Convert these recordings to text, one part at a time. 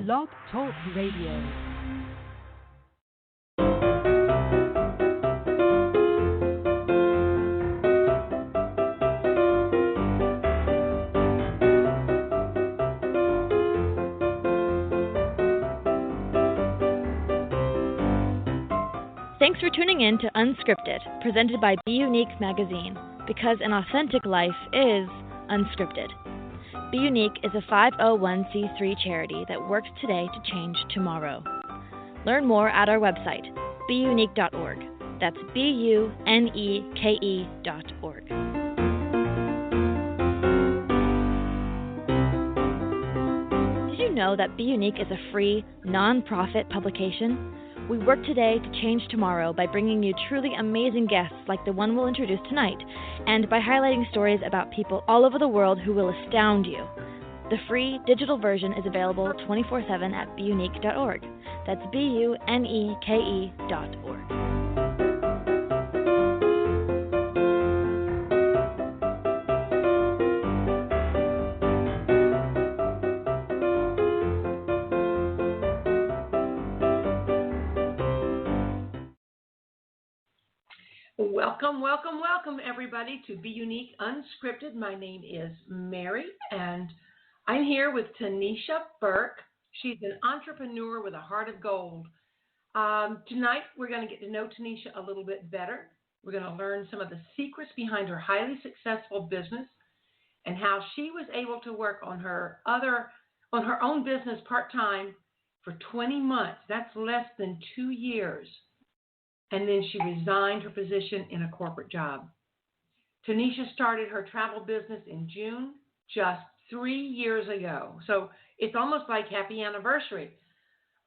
Blog Talk Radio. Thanks for tuning in to UnScripted, presented by bUneke magazine, because an authentic life is unscripted. bUneke is a 501c3 charity that works today to change tomorrow. Learn more at our website, bUneke.org. That's bUneke.org. Did you know that bUneke is a free, non-profit publication? We work today to change tomorrow by bringing you truly amazing guests like the one we'll introduce tonight, and by highlighting stories about people all over the world who will astound you. The free digital version is available 24/7 at bUneke.org. That's bUneke.org. Welcome, everybody, to bUneke Unscripted. My name is Mary, and I'm here with Tanisha Burke. She's an entrepreneur with a heart of gold. Tonight, we're going to get to know Tanisha a little bit better. We're going to learn some of the secrets behind her highly successful business and how she was able to work on her own business part-time for 20 months. That's less than 2 years. And then she resigned her position in a corporate job. Tanisha started her travel business in June, just 3 years ago. So it's almost like happy anniversary.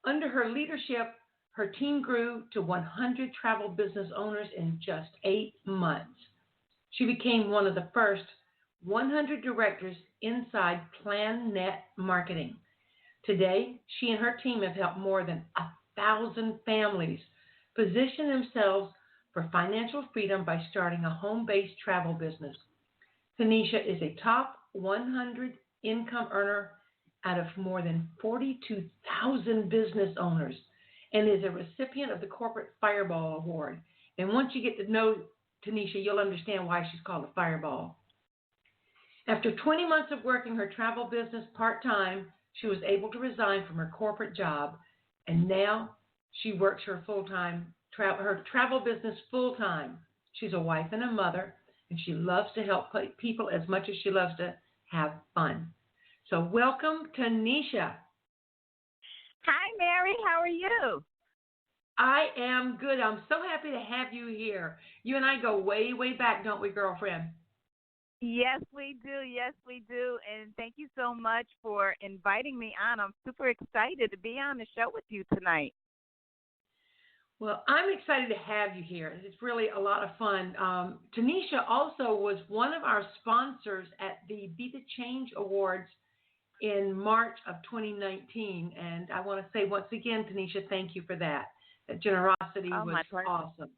Under her leadership, her team grew to 100 travel business owners in just 8 months. She became one of the first 100 directors inside PlanNet Marketing. Today, she and her team have helped more than 1,000 families position themselves for financial freedom by starting a home-based travel business. Tanisha is a top 100 income earner out of more than 42,000 business owners and is a recipient of the Corporate Fireball Award. And once you get to know Tanisha, you'll understand why she's called a Fireball. After 20 months of working her travel business part-time, she was able to resign from her corporate job, and now she works her travel business full-time. She's a wife and a mother, and she loves to help people as much as she loves to have fun. So welcome, Tanisha. Hi, Mary. How are you? I am good. I'm so happy to have you here. You and I go way, way back, don't we, girlfriend? Yes, we do. Yes, we do. And thank you so much for inviting me on. I'm super excited to be on the show with you tonight. Well, I'm excited to have you here. It's really a lot of fun. Tanisha also was one of our sponsors at the Be the Change Awards in March of 2019. And I want to say once again, Tanisha, thank you for that. That generosity was awesome.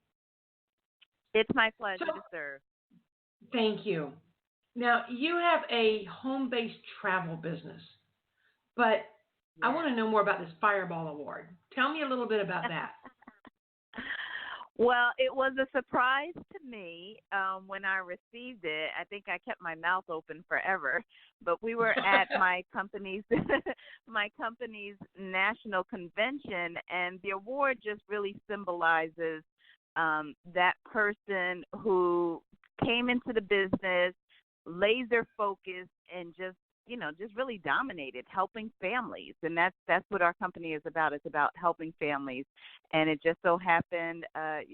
It's my pleasure to serve. Thank you. Now, you have a home-based travel business, but I want to know more about this Fireball Award. Tell me a little bit about that. Well, it was a surprise to me when I received it. I think I kept my mouth open forever. But we were at my company's national convention, and the award just really symbolizes that person who came into the business, laser focused, and just really dominated, helping families. And that's what our company is about. It's about helping families. And it just so happened, for I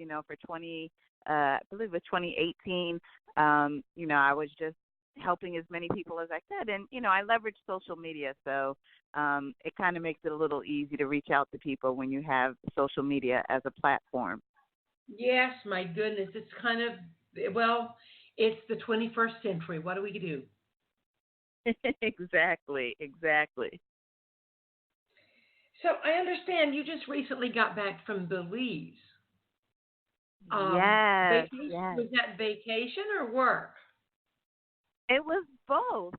believe it was 2018, I was just helping as many people as I could. And, I leverage social media. So it kind of makes it a little easy to reach out to people when you have social media as a platform. Yes, my goodness. It's kind of, it's the 21st century. What do we do? Exactly. So I understand you just recently got back from Belize. Yes. Was that vacation or work? It was both.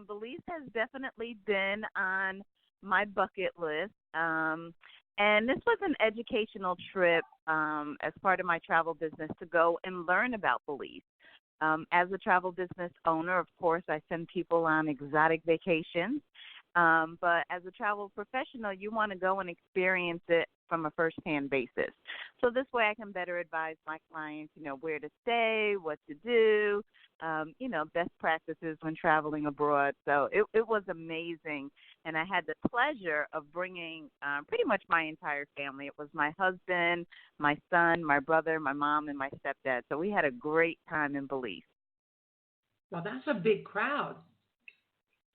Belize has definitely been on my bucket list. And this was an educational trip as part of my travel business to go and learn about Belize. As a travel business owner, of course, I send people on exotic vacations. But as a travel professional, you want to go and experience it from a firsthand basis. So this way I can better advise my clients, where to stay, what to do, best practices when traveling abroad. So it was amazing. And I had the pleasure of bringing pretty much my entire family. It was my husband, my son, my brother, my mom, and my stepdad. So we had a great time in Belize. Well, that's a big crowd.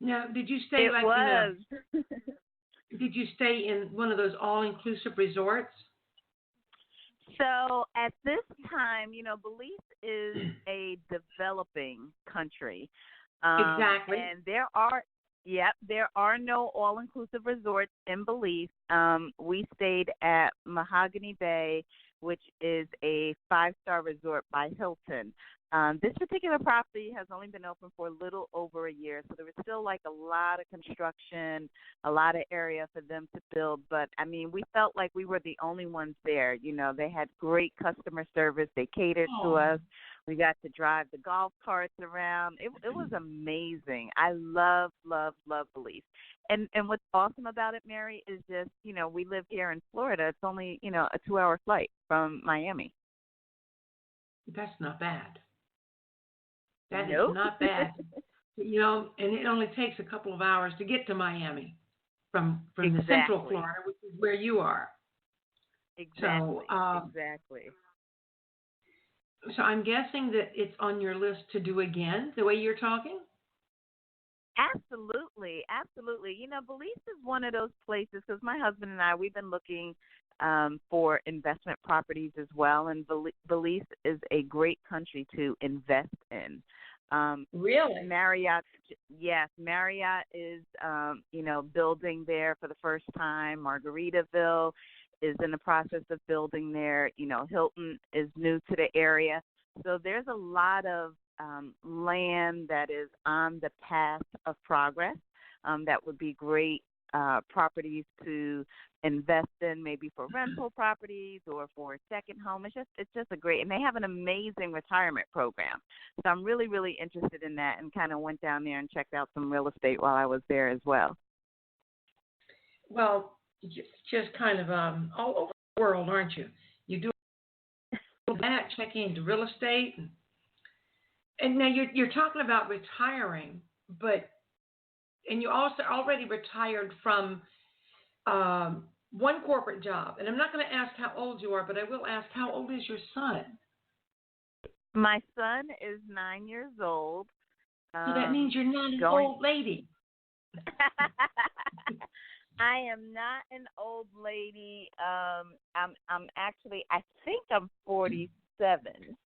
Now, did you stay It was. Did you stay in one of those all-inclusive resorts? So at this time, Belize is a developing country. Exactly. And there are no all-inclusive resorts in Belize. We stayed at Mahogany Bay, which is a 5-star resort by Hilton. This particular property has only been open for a little over a year, so there was still like a lot of construction, a lot of area for them to build. But, I mean, we felt like we were the only ones there. They had great customer service. They catered to us. We got to drive the golf carts around. It was amazing. I love Belize. And what's awesome about it, Mary, is just, we live here in Florida. It's only, a 2-hour flight from Miami. That's not bad. That Nope. is not bad. And it only takes a couple of hours to get to Miami from Exactly. the central Florida, which is where you are. Exactly. So, Exactly. So I'm guessing that it's on your list to do again, the way you're talking? Absolutely. Belize is one of those places because my husband and I, we've been looking for investment properties as well, and Belize is a great country to invest in. Really? Marriott, yes, Marriott is, building there for the first time. Margaritaville is in the process of building there. Hilton is new to the area. So there's a lot of land that is on the path of progress that would be great properties to invest in, maybe for rental properties or for a second home. It's just a great, and they have an amazing retirement program. So I'm really, really interested in that, and kind of went down there and checked out some real estate while I was there as well. Well, just kind of all over the world, aren't you? You do that, checking into real estate, and now you're talking about retiring, and you also already retired from one corporate job. And I'm not going to ask how old you are, but I will ask, how old is your son? My son is 9 years old. So that means you're not an old lady. I am not an old lady. I'm actually, I think I'm 47.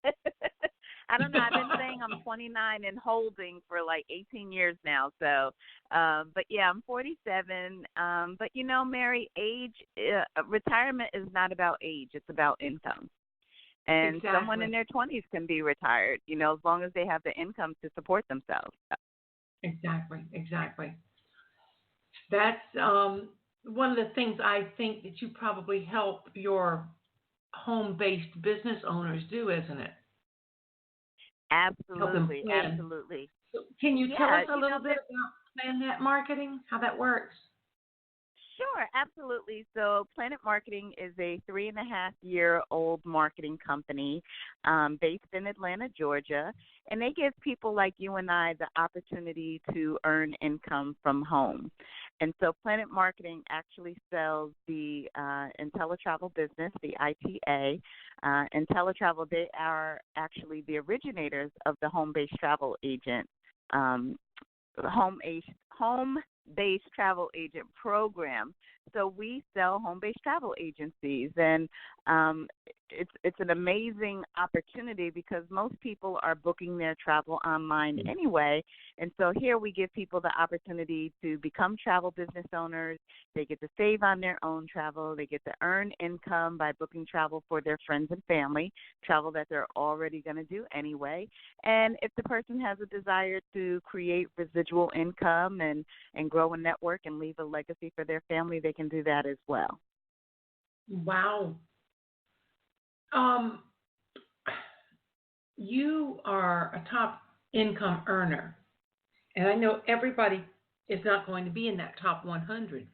I don't know. I've been saying I'm 29 and holding for like 18 years now. So, but yeah, I'm 47. But Mary, age, retirement is not about age. It's about income. And Exactly. Someone in their 20s can be retired, as long as they have the income to support themselves. Exactly. That's one of the things I think that you probably help your home-based business owners do, isn't it? Absolutely. So can you tell us a little bit about PlanNet Marketing, how that works? Sure, absolutely. So PlanNet Marketing is a 3.5-year-old marketing company based in Atlanta, Georgia, and they give people like you and I the opportunity to earn income from home. And so PlanNet Marketing actually sells the IntelliTravel business, the ITA. IntelliTravel, they are actually the originators of the home-based travel agent, home-based travel agent program. So we sell home-based travel agencies, and it's an amazing opportunity because most people are booking their travel online anyway. And so here we give people the opportunity to become travel business owners. They get to save on their own travel. They get to earn income by booking travel for their friends and family, travel that they're already going to do anyway. And if the person has a desire to create residual income and grow a network and leave a legacy for their family, they can do that as well. Wow. You are a top income earner, and I know everybody is not going to be in that top 100.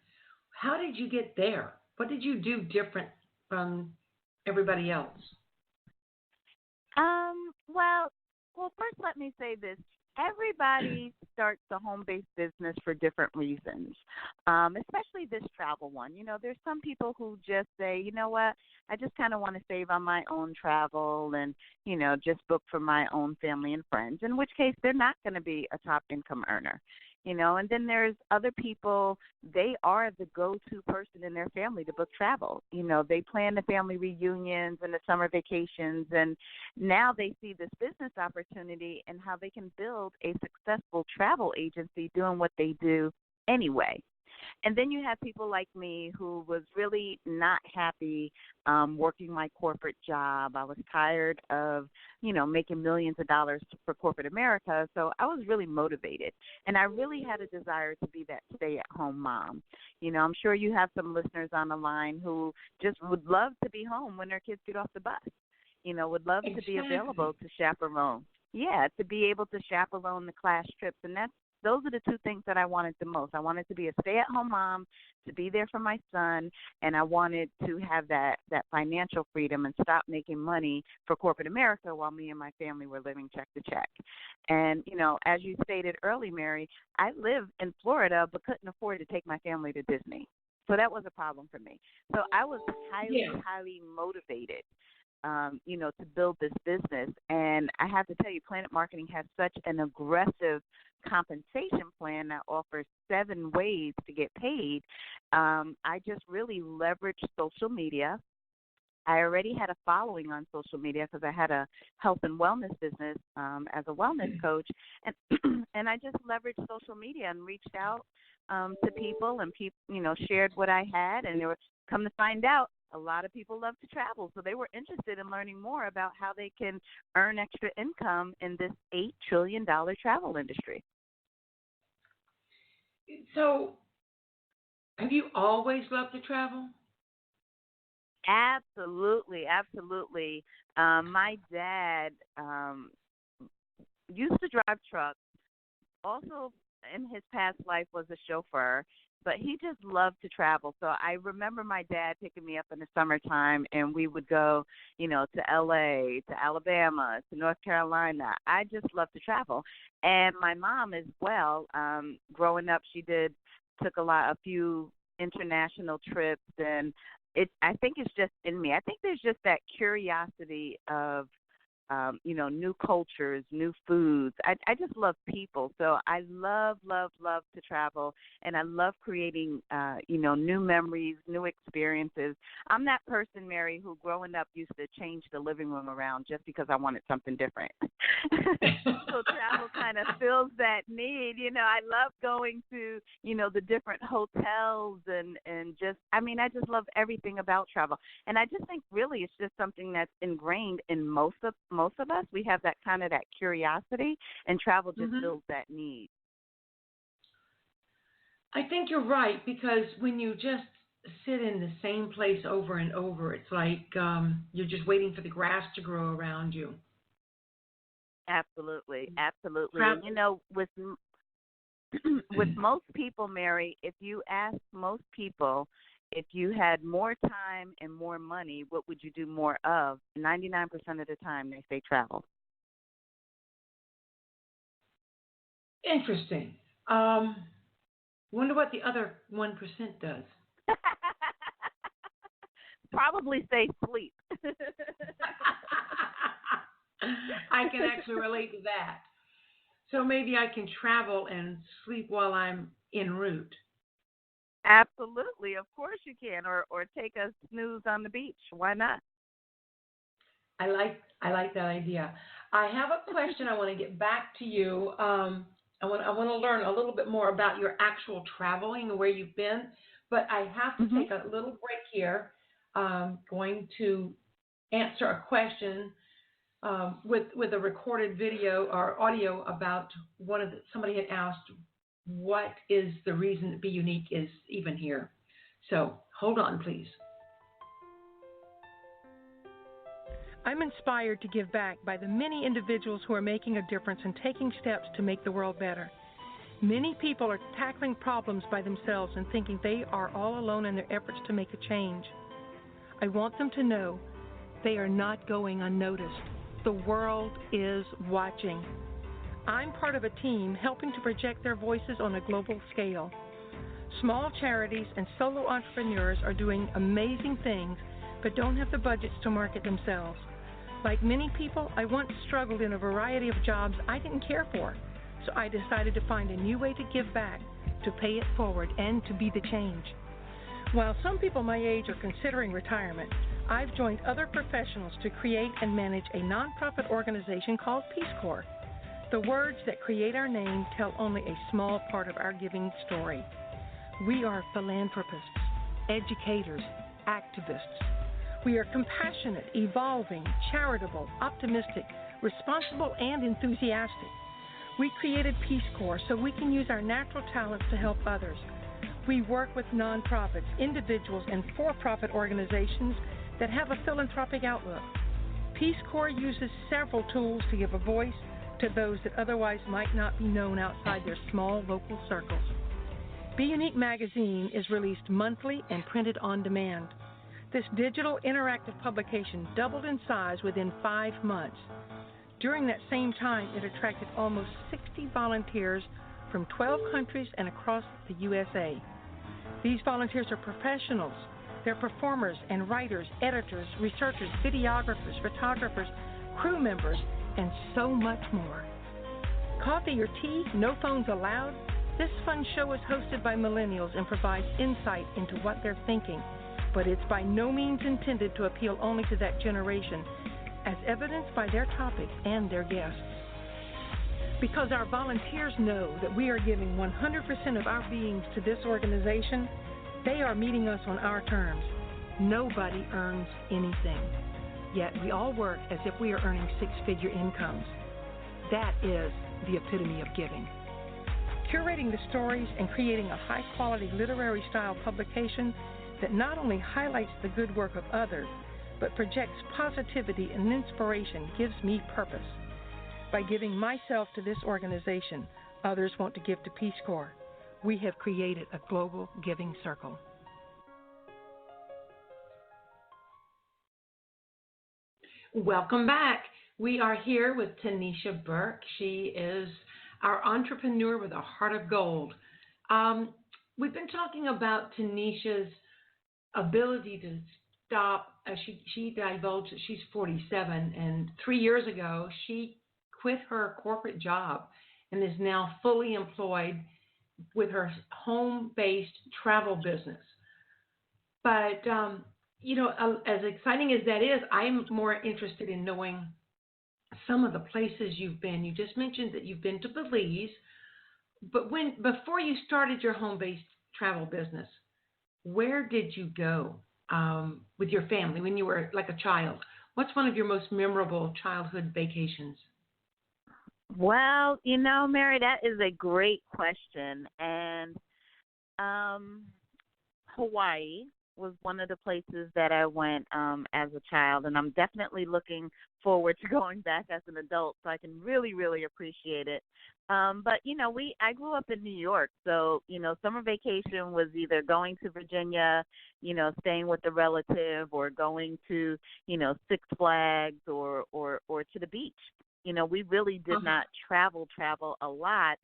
How did you get there? What did you do different from everybody else? Well, first let me say this. Everybody starts a home-based business for different reasons, especially this travel one. You know, there's some people who just say, you know what, I just kind of want to save on my own travel and, you know, just book for my own family and friends, in which case they're not going to be a top income earner. You know, and then there's other people, they are the go-to person in their family to book travel. You know, they plan the family reunions and the summer vacations, and now they see this business opportunity and how they can build a successful travel agency doing what they do anyway. And then you have people like me who was really not happy working my corporate job. I was tired of, you know, making millions of dollars for corporate America. So I was really motivated. And I really had a desire to be that stay-at-home mom. You know, I'm sure you have some listeners on the line who just would love to be home when their kids get off the bus. You know, would love to be available to chaperone. Yeah, to be able to chaperone the class trips. And those are the two things that I wanted the most. I wanted to be a stay-at-home mom, to be there for my son, and I wanted to have that financial freedom and stop making money for corporate America while me and my family were living check to check. And, you know, as you stated early, Mary, I live in Florida but couldn't afford to take my family to Disney. So that was a problem for me. So I was highly motivated, you know, to build this business. And I have to tell you, PlanNet Marketing has such an aggressive compensation plan that offers 7 ways to get paid. I just really leveraged social media. I already had a following on social media because I had a health and wellness business as a wellness coach, and and I just leveraged social media and reached out to people, and people, you know, shared what I had, and they were come to find out. A lot of people love to travel, so they were interested in learning more about how they can earn extra income in this $8 trillion travel industry. So, have you always loved to travel? Absolutely, absolutely. My dad used to drive trucks. Also, in his past life, was a chauffeur. But he just loved to travel. So I remember my dad picking me up in the summertime, and we would go, you know, to L.A., to Alabama, to North Carolina. I just love to travel. And my mom as well, growing up, she took a few international trips. And I think it's just in me. I think there's just that curiosity of, you know, new cultures, new foods. I just love people. So I love to travel, and I love creating, you know, new memories, new experiences. I'm that person, Mary, who growing up used to change the living room around just because I wanted something different. So travel kind of fills that need. You know, I love going to, you know, the different hotels and just, I mean, I just love everything about travel. And I just think really it's just something that's ingrained in most of us. We have that kind of that curiosity, and travel just fills that need. I think you're right, because when you just sit in the same place over and over, it's like you're just waiting for the grass to grow around you. Absolutely. And, you know, with most people, Mary, if you ask most people, if you had more time and more money, what would you do more of? 99% of the time, they say travel. Interesting. Wonder what the other 1% does. Probably say sleep. I can actually relate to that. So maybe I can travel and sleep while I'm en route. Absolutely. Of course you can. Or take a snooze on the beach. Why not? I like that idea. I have a question. I want to get back to you. I want to learn a little bit more about your actual traveling and where you've been, but I have to Hmm. take a little break here. Going to answer a question with a recorded video or audio about somebody had asked what is the reason that bUneke is even here. So hold on, please. I'm inspired to give back by the many individuals who are making a difference and taking steps to make the world better. Many people are tackling problems by themselves and thinking they are all alone in their efforts to make a change. I want them to know they are not going unnoticed. The world is watching. I'm part of a team helping to project their voices on a global scale. Small charities and solo entrepreneurs are doing amazing things but don't have the budgets to market themselves. Like many people, I once struggled in a variety of jobs I didn't care for, so I decided to find a new way to give back, to pay it forward, and to be the change. While some people my age are considering retirement, I've joined other professionals to create and manage a nonprofit organization called Peace Corps. The words that create our name tell only a small part of our giving story. We are philanthropists, educators, activists. We are compassionate, evolving, charitable, optimistic, responsible, and enthusiastic. We created Peace Corps so we can use our natural talents to help others. We work with nonprofits, individuals, and for-profit organizations that have a philanthropic outlook. Peace Corps uses several tools to give a voice to those that otherwise might not be known outside their small local circles. bUneke magazine is released monthly and printed on demand. This digital interactive publication doubled in size within 5 months. During that same time, it attracted almost 60 volunteers from 12 countries and across the USA. These volunteers are professionals. They're performers and writers, editors, researchers, videographers, photographers, crew members, and so much more. Coffee or tea, no phones allowed? This fun show is hosted by millennials and provides insight into what they're thinking, but it's by no means intended to appeal only to that generation, as evidenced by their topics and their guests. Because our volunteers know that we are giving 100% of our beings to this organization, they are meeting us on our terms. Nobody earns anything. Yet we all work as if we are earning six-figure incomes. That is the epitome of giving. Curating the stories and creating a high-quality literary-style publication that not only highlights the good work of others, but projects positivity and inspiration gives me purpose. By giving myself to this organization, others want to give to Peace Corps. We have created a global giving circle. Welcome back. We are here with Tanisha Burke. She is our entrepreneur with a heart of gold. We've been talking about Tanisha's ability to stop. She divulged that she's 47, and 3 years ago she quit her corporate job and is now fully employed with her home-based travel business. But as exciting as that is, I'm more interested in knowing some of the places you've been. You just mentioned that you've been to Belize, but before you started your home-based travel business, where did you go with your family when you were like a child? What's one of your most memorable childhood vacations? Well, Mary, that is a great question. And Hawaii was one of the places that I went as a child, and I'm definitely looking forward to going back as an adult so I can really, really appreciate it. But I grew up in New York, so summer vacation was either going to Virginia, staying with a relative, or going to Six Flags or to the beach. We really did not travel a lot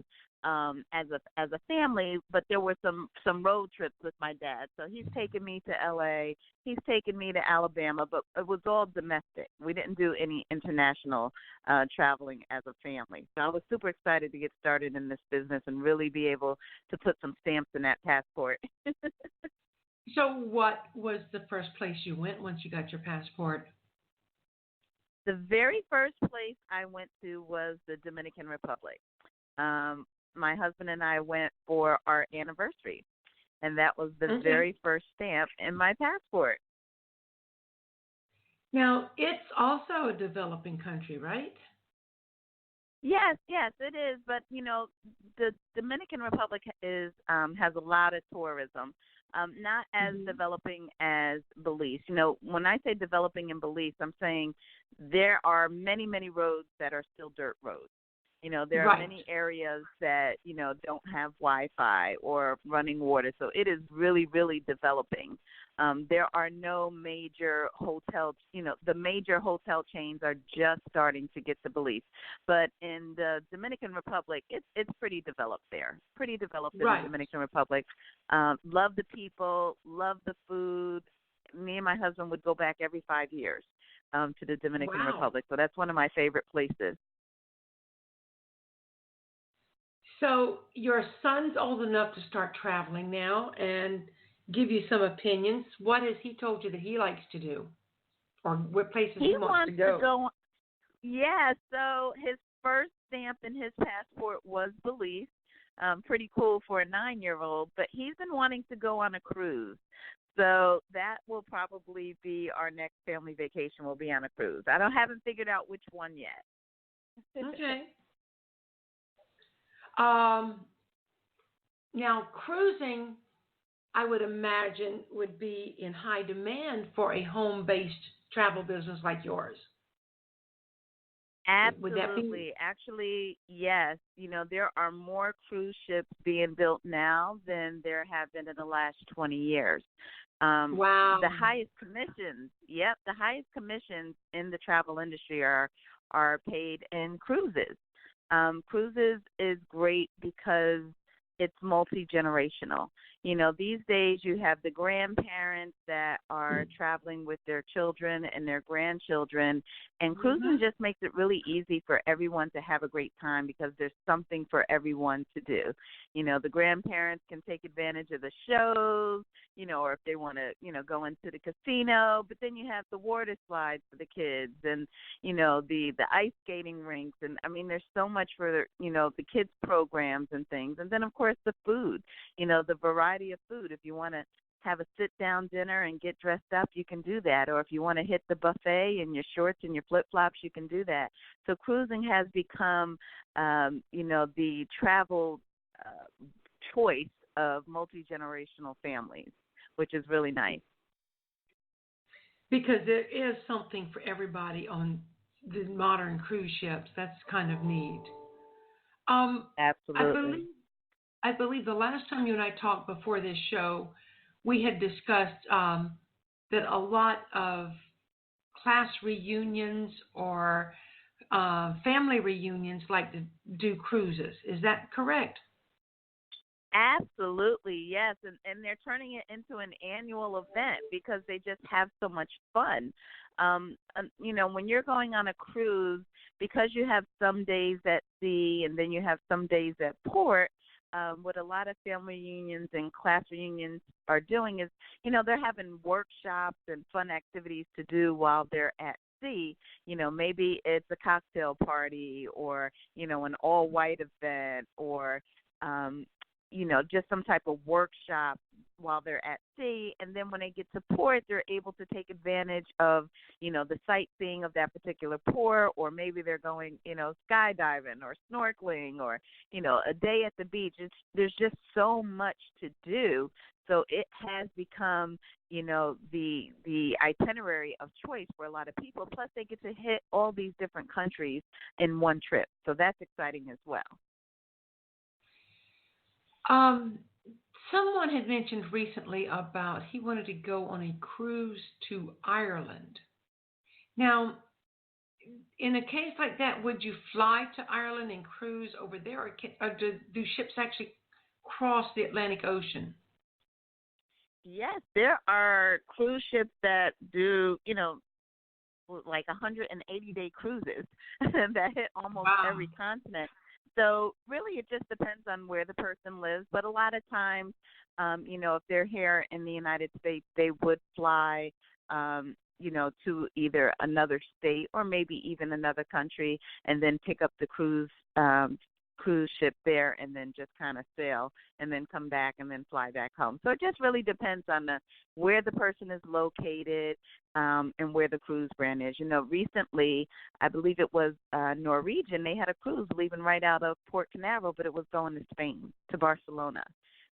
as a family, but there were some road trips with my dad. So he's taken me to LA, he's taken me to Alabama, but it was all domestic. We didn't do any international traveling as a family. So I was super excited to get started in this business and really be able to put some stamps in that passport. So what was the first place you went once you got your passport? The very first place I went to was the Dominican Republic. My husband and I went for our anniversary, and that was the very first stamp in my passport. Now, it's also a developing country, right? Yes, it is. But the Dominican Republic is has a lot of tourism, not as developing as Belize. When I say developing in Belize, I'm saying there are many, many roads that are still dirt roads. There are many areas that don't have Wi-Fi or running water, so it is really, really developing. There are no major hotels. The major hotel chains are just starting to get to Belize, but in the Dominican Republic, it's pretty developed there. Pretty developed in the Dominican Republic. Love the people, love the food. Me and my husband would go back every 5 years to the Dominican Republic, so that's one of my favorite places. So your son's old enough to start traveling now and give you some opinions. What has he told you that he likes to do, or what places he wants to go? Yeah, so his first stamp in his passport was Belize. Pretty cool for a 9-year-old, but he's been wanting to go on a cruise. So that will probably be our next family vacation. Will be on a cruise. Haven't figured out which one yet. Okay. Now, cruising, I would imagine, would be in high demand for a home-based travel business like yours. Absolutely. Actually, yes. There are more cruise ships being built now than there have been in the last 20 years. Wow. The highest commissions, the highest commissions in the travel industry are paid in cruises. Cruises is great because it's multi-generational. These days you have the grandparents that are traveling with their children and their grandchildren, and cruising just makes it really easy for everyone to have a great time because there's something for everyone to do. The grandparents can take advantage of the shows, or if they want to, go into the casino, but then you have the water slides for the kids and, the ice skating rinks. And I mean, there's so much for, the kids programs and things. And then, of course, the food, the variety of food. If you want to have a sit-down dinner and get dressed up, you can do that. Or if you want to hit the buffet in your shorts and your flip-flops, you can do that. So cruising has become, the travel choice of multi-generational families, which is really nice. Because there is something for everybody on the modern cruise ships. That's kind of neat. Absolutely. I believe the last time you and I talked before this show, we had discussed that a lot of class reunions or family reunions like to do cruises. Is that correct? Absolutely, yes. And they're turning it into an annual event because they just have so much fun. When you're going on a cruise, because you have some days at sea and then you have some days at port, what a lot of family reunions and class reunions are doing is, they're having workshops and fun activities to do while they're at sea. Maybe it's a cocktail party or, an all-white event or, just some type of workshop while they're at sea. And then when they get to port, they're able to take advantage of, the sightseeing of that particular port, or maybe they're going, skydiving or snorkeling or, a day at the beach. There's just so much to do. So it has become, the itinerary of choice for a lot of people. Plus, they get to hit all these different countries in one trip. So that's exciting as well. Someone had mentioned recently about he wanted to go on a cruise to Ireland. Now, in a case like that, would you fly to Ireland and cruise over there, or do ships actually cross the Atlantic Ocean? Yes, there are cruise ships that do, like 180-day cruises that hit almost every continent. So really it just depends on where the person lives. But a lot of times, if they're here in the United States, they would fly to either another state or maybe even another country, and then pick up the cruise ship there and then just kind of sail and then come back and then fly back home. So it just really depends on where the person is located and where the cruise brand is. Recently, I believe it was Norwegian, they had a cruise leaving right out of Port Canaveral, but it was going to Spain, to Barcelona.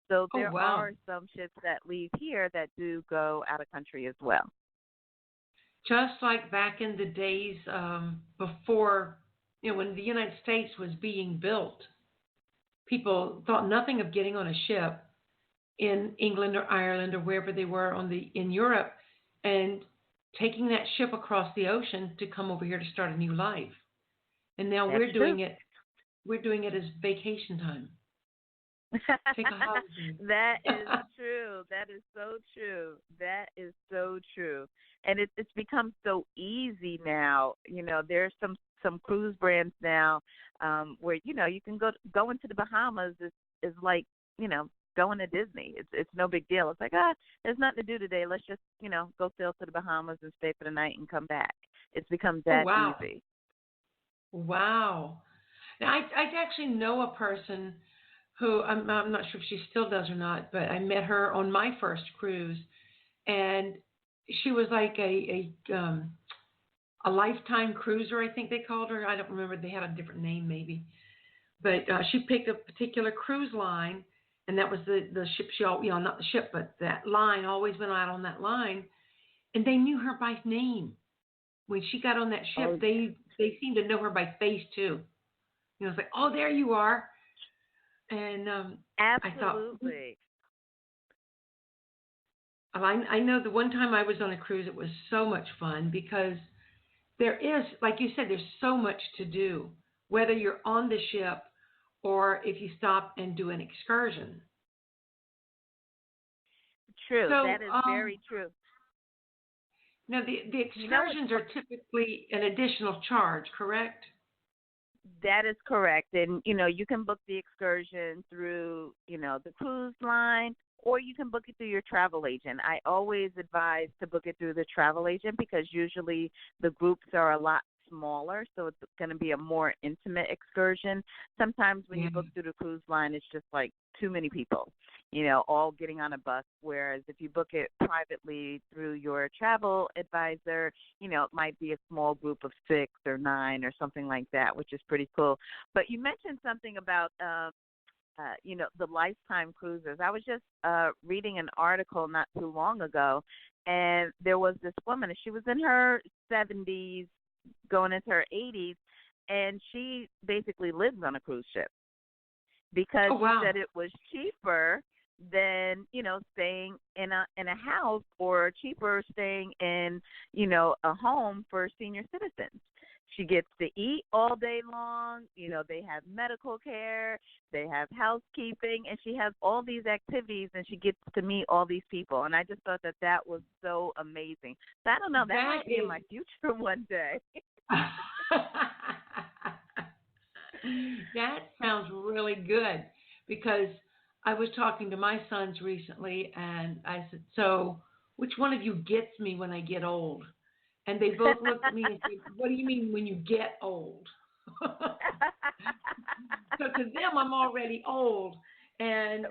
So there are some ships that leave here that do go out of country as well. Just like back in the days before, when the United States was being built, people thought nothing of getting on a ship in England or Ireland or wherever they were in Europe and taking that ship across the ocean to come over here to start a new life. And now we're doing it. We're doing it as vacation time. Take a holiday. That is true. That is so true. That is so true. And it's become so easy now. There's some cruise brands now where you can go into the Bahamas is like going to Disney. It's no big deal. It's like there's nothing to do today. Let's just go sail to the Bahamas and stay for the night and come back. It's become that easy. Wow. Now I actually know a person who I'm not sure if she still does or not, but I met her on my first cruise, and she was like a lifetime cruiser, I think they called her. I don't remember. They had a different name maybe, but she picked a particular cruise line, and that was the ship. Not the ship, but that line always went out on that line, and they knew her by name. When she got on that ship, they seemed to know her by face too. It's like, oh, there you are. And absolutely. I know the one time I was on a cruise, it was so much fun because there is, like you said, there's so much to do, whether you're on the ship or if you stop and do an excursion. True. That is very true. Now, the excursions are typically an additional charge, correct? That is correct. And, you can book the excursion through, the cruise line, or you can book it through your travel agent. I always advise to book it through the travel agent because usually the groups are a lot smaller, so it's going to be a more intimate excursion. Sometimes when you book through the cruise line, it's just like too many people, all getting on a bus, whereas if you book it privately through your travel advisor, it might be a small group of 6 or 9 or something like that, which is pretty cool. But you mentioned something about, the lifetime cruises. I was just reading an article not too long ago, and there was this woman, and she was in her 70s, going into her 80s, and she basically lives on a cruise ship because she said it was cheaper than staying in a house, or cheaper staying in a home for senior citizens. She gets to eat all day long. They have medical care, they have housekeeping, and she has all these activities, and she gets to meet all these people. And I just thought that was so amazing. So I don't know, that might be in my future one day. That sounds really good, because I was talking to my sons recently, and I said, so which one of you gets me when I get old? And they both looked at me and said, what do you mean when you get old? So to them, I'm already old. And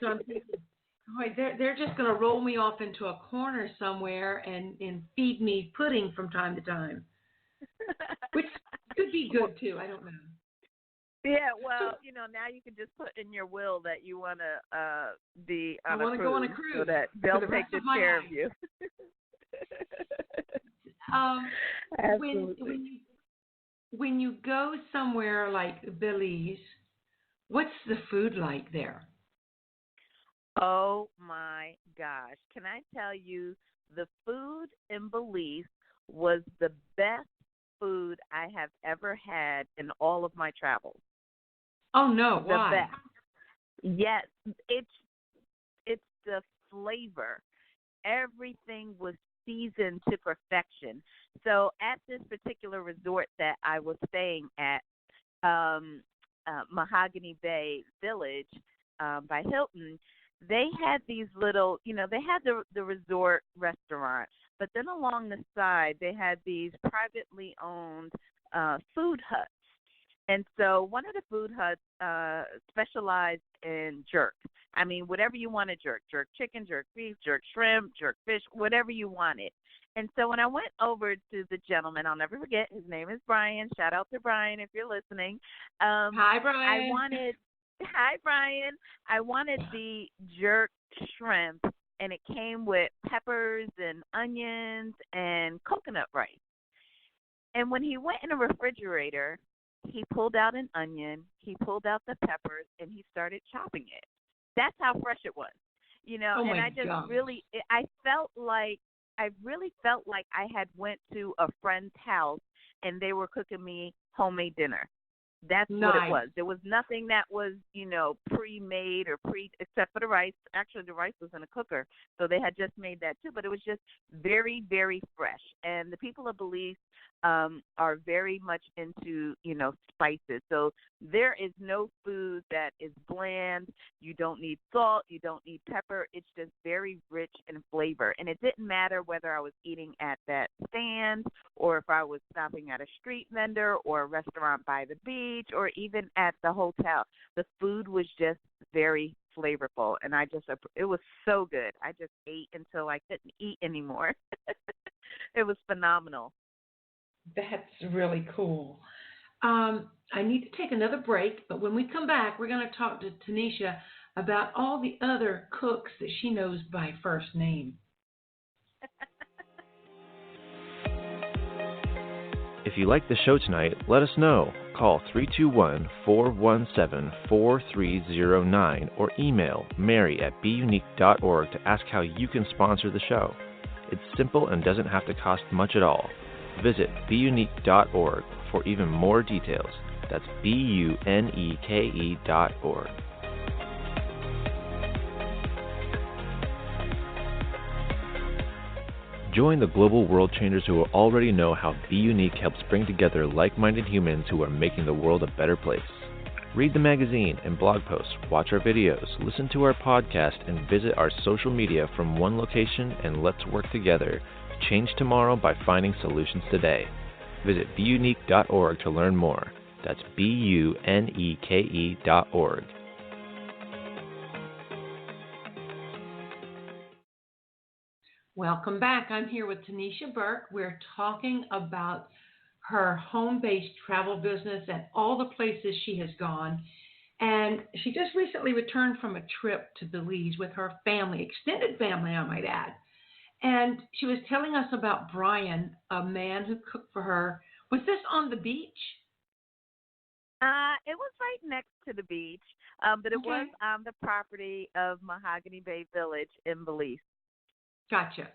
so I'm thinking, they're just going to roll me off into a corner somewhere and feed me pudding from time to time, which could be good too. I don't know. Yeah, well, now you can just put in your will that you want to be on a cruise. I want to go on a cruise so that they'll take good care of you. When you go somewhere like Belize, what's the food like there? Oh my gosh. Can I tell you, the food in Belize was the best food I have ever had in all of my travels. Oh no, why? The best. Yes, it's the flavor. Everything was seasoned to perfection. So at this particular resort that I was staying at, Mahogany Bay Village by Hilton, they had these little, they had the resort restaurant, but then along the side they had these privately owned food huts. And so one of the food huts specialized in jerk. I mean, whatever you want to jerk chicken, jerk beef, jerk shrimp, jerk fish, whatever you wanted. And so when I went over to the gentleman, I'll never forget, his name is Brian. Shout out to Brian if you're listening. Hi, Brian. Hi, Brian. I wanted the jerk shrimp, and it came with peppers and onions and coconut rice. And when he went in the refrigerator, he pulled out an onion, he pulled out the peppers, and he started chopping it. That's how fresh it was, Oh and my I just God. I really felt like I had went to a friend's house and they were cooking me homemade dinner. That's what it Nice. was. There was nothing that was, pre-made or except for the rice. Actually, the rice was in a cooker, so they had just made that too. But it was just very, very fresh. And the people of Belize are very much into, spices. So there is no food that is bland. You don't need salt. You don't need pepper. It's just very rich in flavor. And it didn't matter whether I was eating at that stand or if I was stopping at a street vendor or a restaurant by the beach or even at the hotel. The food was just very flavorful, and it was so good. I just ate until I couldn't eat anymore. It was phenomenal. That's really cool. I need to take another break, but when we come back, we're going to talk to Tanisha about all the other cooks that she knows by first name. If you like the show tonight, let us know. Call 321-417-4309 or email mary@bUneke.org to ask how you can sponsor the show. It's simple and doesn't have to cost much at all. Visit bUneke.org for even more details. That's bUneke.org. Join the global world changers who already know how bUneke helps bring together like-minded humans who are making the world a better place. Read the magazine and blog posts, watch our videos, listen to our podcast, and visit our social media from one location, and let's work together to change tomorrow by finding solutions today. Visit bUneke.org to learn more. That's bUneke.org. Welcome back. I'm here with Tanisha Burke. We're talking about her home-based travel business and all the places she has gone. And she just recently returned from a trip to Belize with her family, extended family, I might add. And she was telling us about Brian, a man who cooked for her. Was this on the beach? It was right next to the beach, but it was on the property of Mahogany Bay Village in Belize. Gotcha.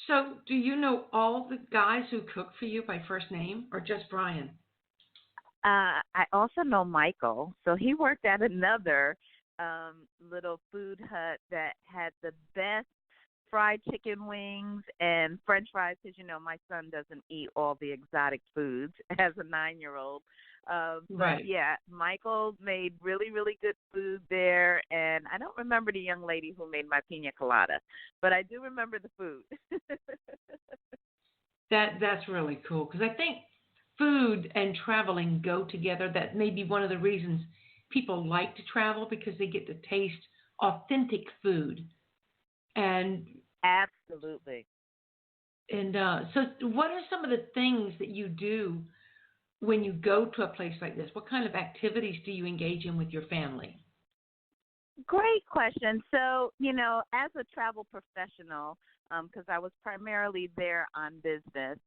So do you know all the guys who cook for you by first name or just Brian? I also know Michael. So he worked at another little food hut that had the best fried chicken wings and French fries, because, my son doesn't eat all the exotic foods as a 9-year-old. Right. Yeah, Michael made really, really good food there, and I don't remember the young lady who made my pina colada, but I do remember the food. That's really cool, because I think food and traveling go together. That may be one of the reasons people like to travel, because they get to taste authentic food. And Absolutely. And so what are some of the things that you do when you go to a place like this? What kind of activities do you engage in with your family? Great question. So, as a travel professional, because I was primarily there on business,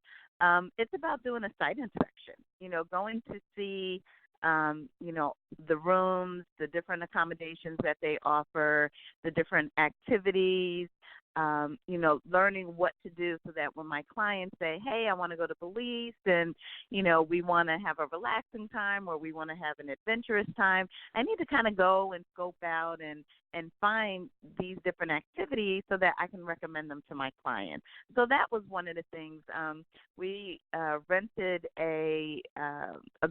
it's about doing a site inspection, going to see, the rooms, the different accommodations that they offer, the different activities, learning what to do so that when my clients say, hey, I want to go to Belize and, we want to have a relaxing time or we want to have an adventurous time, I need to kind of go and scope out and find these different activities so that I can recommend them to my client. So that was one of the things. We rented a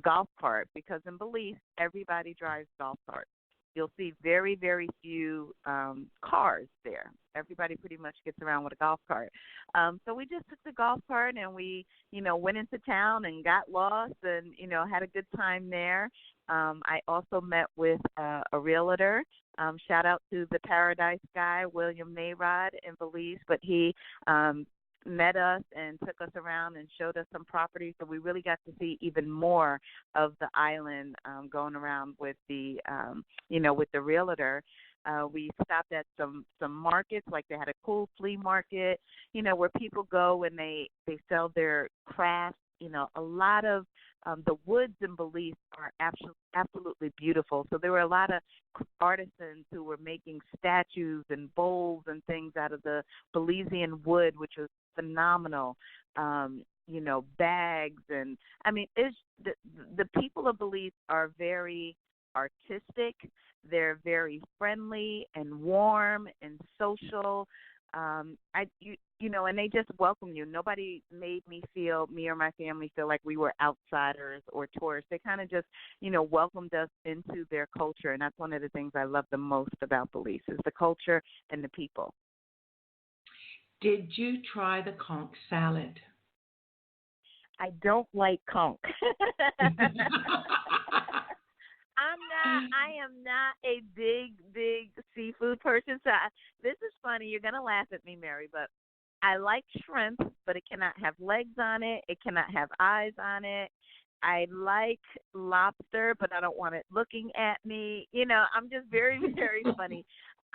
golf cart, because in Belize, everybody drives golf carts. you'll see very, very few cars there. Everybody pretty much gets around with a golf cart. So we just took the golf cart and we, went into town and got lost and, had a good time there. I also met with a realtor. Shout out to the Paradise guy, William Mayrod in Belize, but he met us and took us around and showed us some properties. So we really got to see even more of the island going around with the, with the realtor. We stopped at some markets, like they had a cool flea market, where people go and they sell their crafts. A lot of the woods in Belize are absolutely beautiful. So there were a lot of artisans who were making statues and bowls and things out of the Belizean wood, which was phenomenal. Bags and it's the people of Belize are very artistic. They're very friendly and warm and social. And they just welcome you. Nobody made me or my family feel like we were outsiders or tourists. They kind of just, welcomed us into their culture, and that's one of the things I love the most about Belize is the culture and the people. Did you try the conch salad? I don't like conch. I am not a big seafood person. So this is funny. You're going to laugh at me, Mary, but I like shrimp, but it cannot have legs on it. It cannot have eyes on it. I like lobster, but I don't want it looking at me. I'm just very, very funny.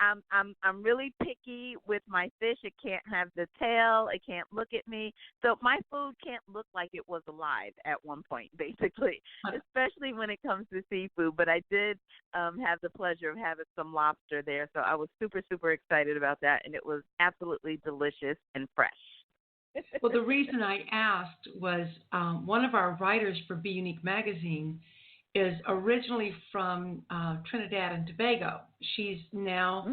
I'm really picky with my fish. It can't have the tail. It can't look at me. So my food can't look like it was alive at one point, basically, especially when it comes to seafood. But I did have the pleasure of having some lobster there. So I was super, super excited about that. And it was absolutely delicious and fresh. Well, the reason I asked was one of our writers for bUneke magazine is originally from Trinidad and Tobago. She's now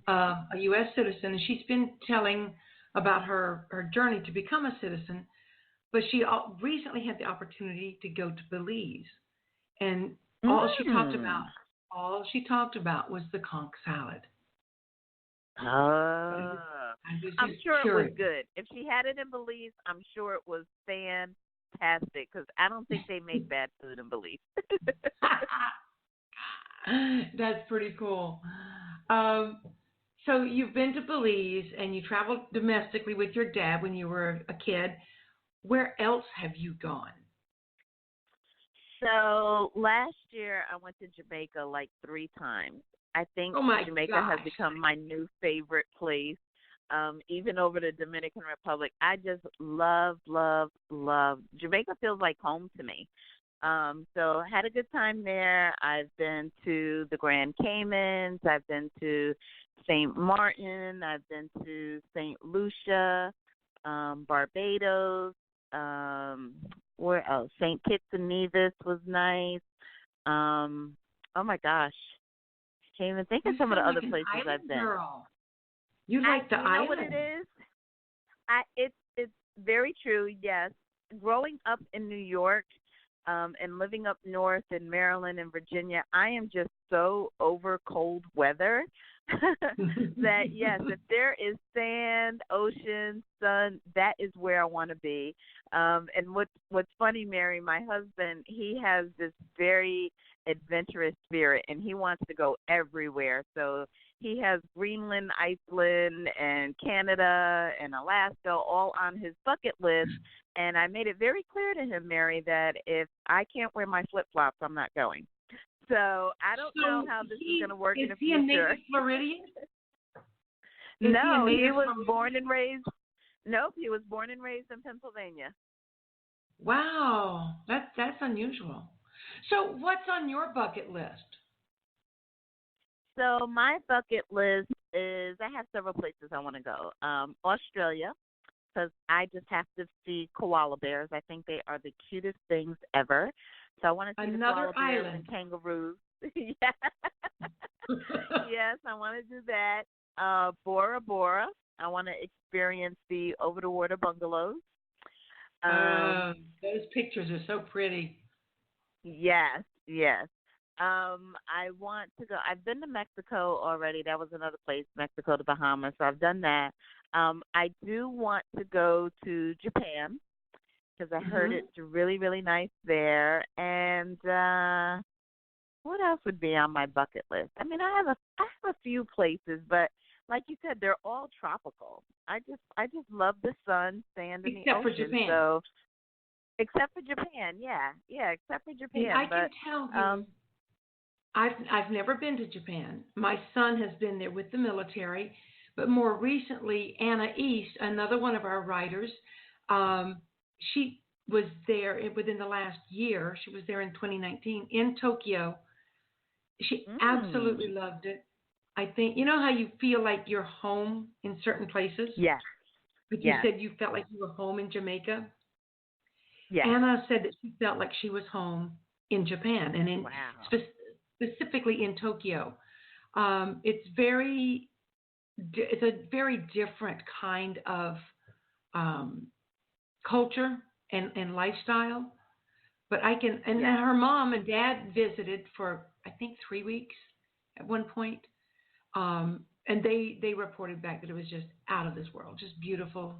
a U.S. citizen, and she's been telling about her journey to become a citizen, but she recently had the opportunity to go to Belize, and all she talked about was the conch salad. I'm sure it was good. If she had it in Belize, I'm sure it was fantastic because I don't think they make bad food in Belize. That's pretty cool. So you've been to Belize and you traveled domestically with your dad when you were a kid. Where else have you gone? So last year I went to Jamaica like 3 times. I think Jamaica has become my new favorite place. Even over the Dominican Republic, I just love. Jamaica feels like home to me. So I had a good time there. I've been to the Grand Caymans. I've been to St. Martin. I've been to St. Lucia, Barbados. Where else? St. Kitts and Nevis was nice. Oh my gosh. Can't even think of some of the other places I've been. Girl. You like the island. You know what it is? It's very true, yes. Growing up in New York and living up north in Maryland and Virginia, I am just so over cold weather that, yes, if there is sand, ocean, sun, that is where I want to be. And what's funny, Mary, my husband, he has this very adventurous spirit, and he wants to go everywhere. So he has Greenland, Iceland, and Canada, and Alaska all on his bucket list. And I made it very clear to him, Mary, that if I can't wear my flip-flops, I'm not going. So I don't know how this is going to work in the future. Is he a native Floridian? No, he was born and raised. Nope, he was born and raised in Pennsylvania. Wow, that's unusual. So what's on your bucket list? So my bucket list is, I have several places I want to go. Australia, because I just have to see koala bears. I think they are the cutest things ever. So I want to see another the koala bears island. and kangaroos. Yes, I want to do that. Bora Bora. I want to experience the over-the-water bungalows. Those pictures are so pretty. Yes. I want to go. I've been to Mexico already. That was another place, Mexico, the Bahamas. So I've done that. I do want to go to Japan because I heard it's really, really nice there. And what else would be on my bucket list? I mean, I have a few places, but like you said, they're all tropical. I just love the sun, sand, and the ocean. Except for Japan. So, except for Japan, yeah, except for Japan. And I can tell you, I've never been to Japan. My son has been there with the military, but more recently, Anna East, another one of our writers, she was there within the last year. She was there in 2019 in Tokyo. She absolutely loved it. I think, you know how you feel like you're home in certain places? Yeah. But you said you felt like you were home in Jamaica? Yeah. Anna said that she felt like she was home in Japan and in specifically in Tokyo. It's a very different kind of culture and lifestyle. But and her mom and dad visited for, I think, 3 weeks at one point. And they reported back that it was just out of this world, just beautiful.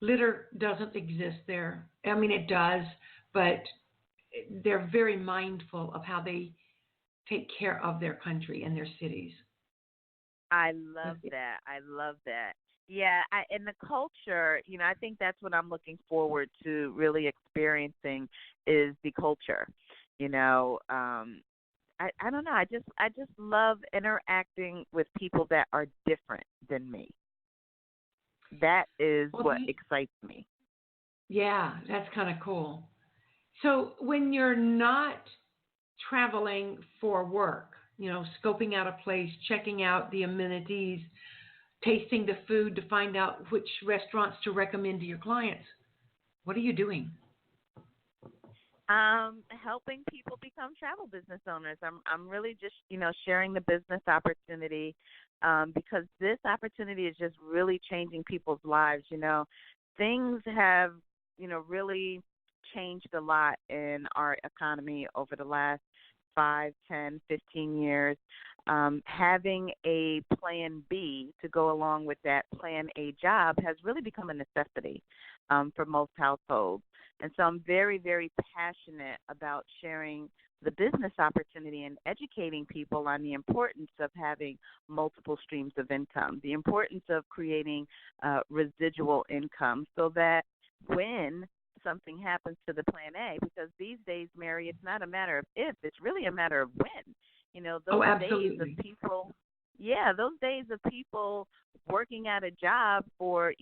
Litter doesn't exist there. I mean, it does, but they're very mindful of how they take care of their country and their cities. I love that. Yeah, and the culture, I think that's what I'm looking forward to really experiencing is the culture. I don't know. I just love interacting with people that are different than me. That is what excites me. Yeah, that's kind of cool. So when you're not traveling for work, scoping out a place, checking out the amenities, tasting the food to find out which restaurants to recommend to your clients, what are you doing? Helping people become travel business owners. I'm really just, sharing the business opportunity because this opportunity is just really changing people's lives. Things have, really changed a lot in our economy over the last 5, 10, 15 years. Having a plan B to go along with that plan A job has really become a necessity for most households. And so I'm very, very passionate about sharing the business opportunity and educating people on the importance of having multiple streams of income, the importance of creating residual income so that when something happens to the plan A, because these days, Mary, it's not a matter of if, it's really a matter of when. Those days of people, those days of people working at a job for,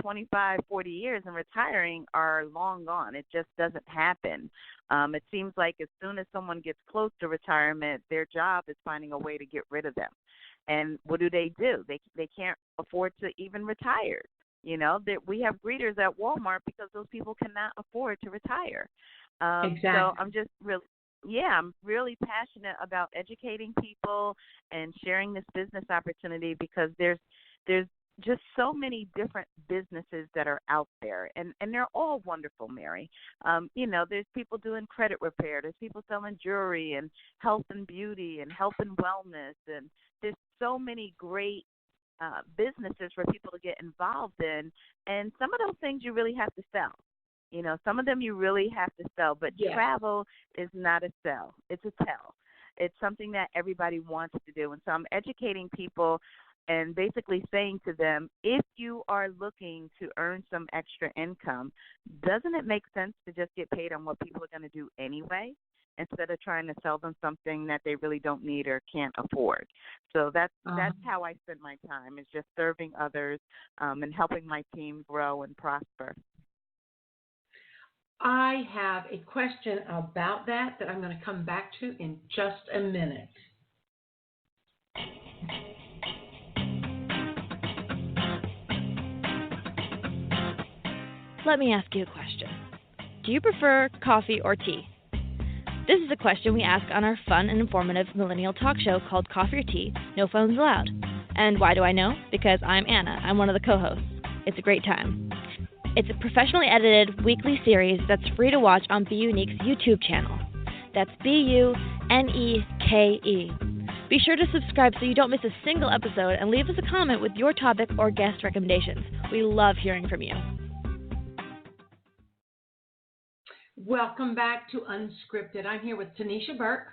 25, 40 years and retiring are long gone. It just doesn't happen. It seems like as soon as someone gets close to retirement, their job is finding a way to get rid of them. And what do? They can't afford to even retire. We have greeters at Walmart because those people cannot afford to retire. Exactly. So I'm just I'm really passionate about educating people and sharing this business opportunity because there's just so many different businesses that are out there, and they're all wonderful, Mary. There's people doing credit repair, there's people selling jewelry and health and beauty and health and wellness, and there's so many great businesses for people to get involved in, and some of those things you really have to sell. Some of them you really have to sell, but travel is not a sell. It's a tell. It's something that everybody wants to do. And so I'm educating people and basically saying to them, if you are looking to earn some extra income, doesn't it make sense to just get paid on what people are going to do anyway, instead of trying to sell them something that they really don't need or can't afford? So that's how I spend my time, is just serving others and helping my team grow and prosper. I have a question about that I'm going to come back to in just a minute. Let me ask you a question. Do you prefer coffee or tea? This is a question we ask on our fun and informative millennial talk show called Coffee or Tea, No Phones Allowed. And why do I know? Because I'm Anna. I'm one of the co-hosts. It's a great time. It's a professionally edited weekly series that's free to watch on bUneke's YouTube channel. That's BUNEKE. Be sure to subscribe so you don't miss a single episode and leave us a comment with your topic or guest recommendations. We love hearing from you. Welcome back to Unscripted. I'm here with Tanisha Burke,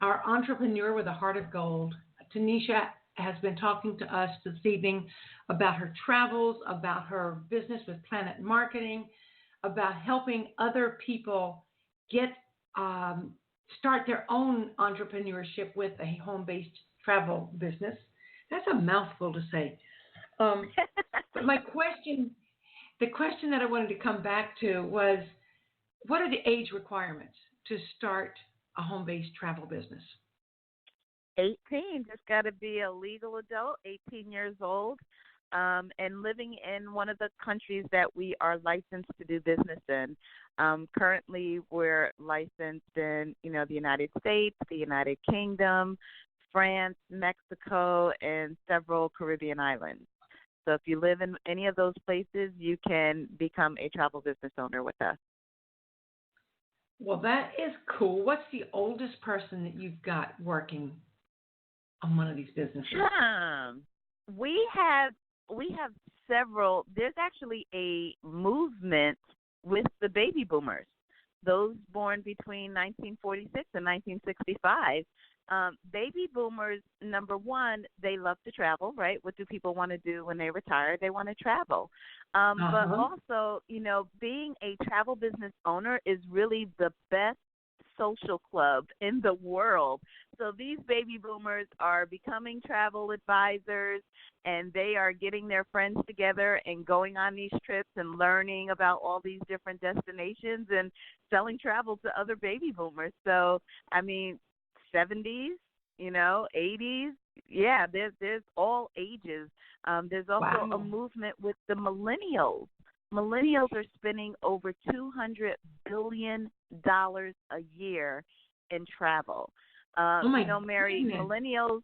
our entrepreneur with a heart of gold. Tanisha has been talking to us this evening about her travels, about her business with PlanNet Marketing, about helping other people get start their own entrepreneurship with a home-based travel business. That's a mouthful to say. But the question that I wanted to come back to was, what are the age requirements to start a home-based travel business? 18. Just got to be a legal adult, 18 years old, and living in one of the countries that we are licensed to do business in. Currently, we're licensed in, the United States, the United Kingdom, France, Mexico, and several Caribbean islands. So if you live in any of those places, you can become a travel business owner with us. Well, that is cool. What's the oldest person that you've got working on one of these businesses? We have several. There's actually a movement with the baby boomers, those born between 1946 and 1965. Baby boomers, number one, they love to travel, right? What do people want to do when they retire? They want to travel. But also, being a travel business owner is really the best social club in the world. So these baby boomers are becoming travel advisors, and they are getting their friends together and going on these trips and learning about all these different destinations and selling travel to other baby boomers. So, 70s, 80s, yeah, there's all ages. There's also a movement with the millennials. Millennials are spending over $200 billion a year in travel. Mary, millennials,